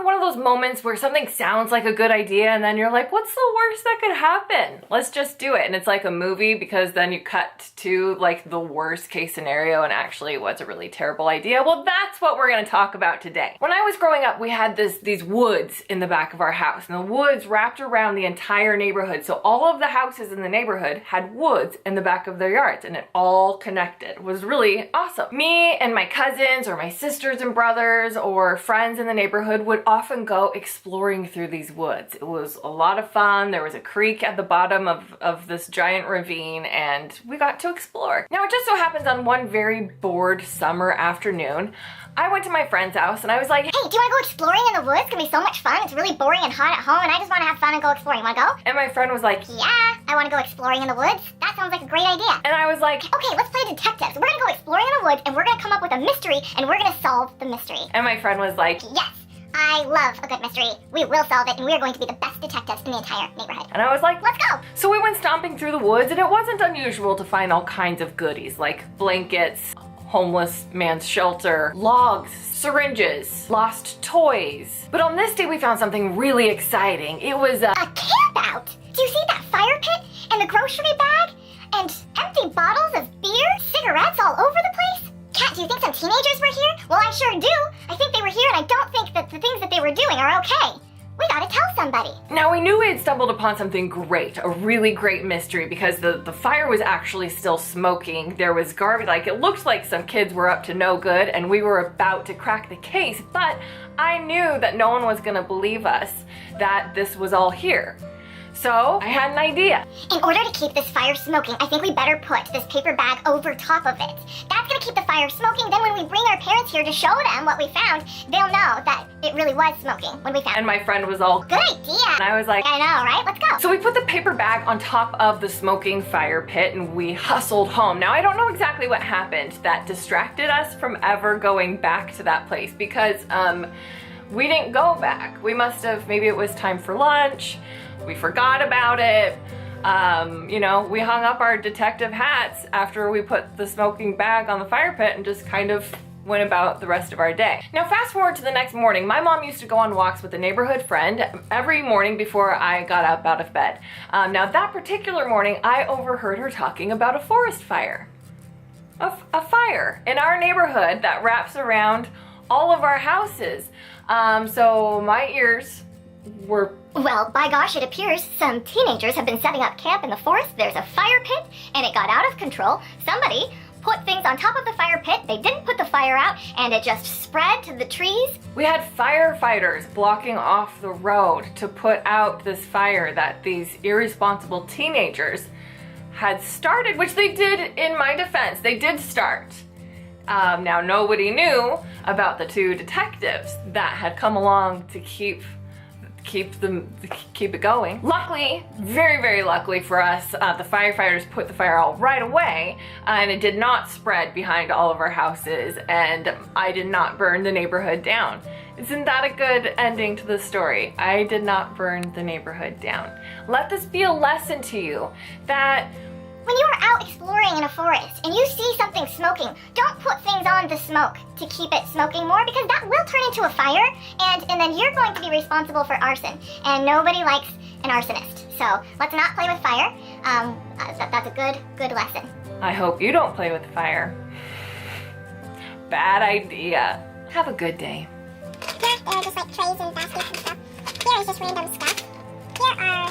have one of those moments where something sounds like a good idea and then you're like, what's the worst that could happen? Let's just do it. And it's like a movie because then you cut to like the worst case scenario and actually it was a really terrible idea. Well, that's what we're gonna talk about today. When I was growing up, we had these woods in the back of our house, and the woods wrapped around the entire neighborhood. So all of the houses in the neighborhood had woods in the back of their yards, and it all connected. It was really awesome. Me and my cousins or my sisters and brothers or friends in the neighborhood would often go exploring through these woods. It was a lot of fun. There was a creek at the bottom of this giant ravine, and we got to explore. Now, it just so happens on one very bored summer afternoon, I went to my friend's house and I was like, hey, do you want to go exploring in the woods? It's gonna be so much fun. It's really boring and hot at home and I just want to have fun and go exploring. Want to go? And my friend was like, yeah, I want to go exploring in the woods. That sounds like a great idea. And I was like, okay, let's play detectives. We're gonna go exploring in the woods and we're gonna come up with a mystery and we're gonna solve the mystery. And my friend was like, yes, I love a good mystery. We will solve it and we are going to be the best detectives in the entire neighborhood. And I was like, let's go. So we went stomping through the woods, and it wasn't unusual to find all kinds of goodies like blankets, homeless man's shelter, logs, syringes, lost toys. But on this day we found something really exciting. It was a camp out. Do you see that fire pit and the grocery bag and empty bottles of beer, cigarettes all over the place? Kat, do you think some teenagers were here? Well, I sure do. I think they were here and I don't think that the things that they were doing are okay. We gotta tell somebody. Now, we knew we had stumbled upon something great, a really great mystery, because the fire was actually still smoking. There was garbage, like it looked like some kids were up to no good and we were about to crack the case, but I knew that no one was gonna believe us that this was all here. So I had an idea. In order to keep this fire smoking, I think we better put this paper bag over top of it. That's gonna keep the fire smoking. Then when we bring our parents here to show them what we found, they'll know that it really was smoking when we found it. And my friend was all, good idea. And I was like, I know, right? Let's go. So we put the paper bag on top of the smoking fire pit and we hustled home. Now, I don't know exactly what happened that distracted us from ever going back to that place, because we didn't go back. We must have, maybe it was time for lunch. We forgot about it. You know, we hung up our detective hats after we put the smoking bag on the fire pit and just kind of went about the rest of our day. Now, fast forward to the next morning. My mom used to go on walks with a neighborhood friend every morning before I got up out of bed. Now, that particular morning, I overheard her talking about a forest fire. A fire in our neighborhood that wraps around all of our houses. So my ears were... Well, by gosh, it appears some teenagers have been setting up camp in the forest. There's a fire pit, and it got out of control. Somebody put things on top of the fire pit. They didn't put the fire out, and it just spread to the trees. We had firefighters blocking off the road to put out this fire that these irresponsible teenagers had started, which they did, in my defense. They did start. Now, nobody knew about the two detectives that had come along to keep it going. Luckily, very, very luckily for us, the firefighters put the fire out right away, and it did not spread behind all of our houses, and I did not burn the neighborhood down. Isn't that a good ending to the story? I did not burn the neighborhood down. Let this be a lesson to you that when you are out exploring in a forest and you see something smoking, don't put things on the smoke to keep it smoking more, because that will turn into a fire, and then you're going to be responsible for arson, and nobody likes an arsonist. So let's not play with fire. That's a good lesson. I hope you don't play with fire. Bad idea. Have a good day. Here, there are just like trays and baskets and stuff. Here is just random stuff. Here are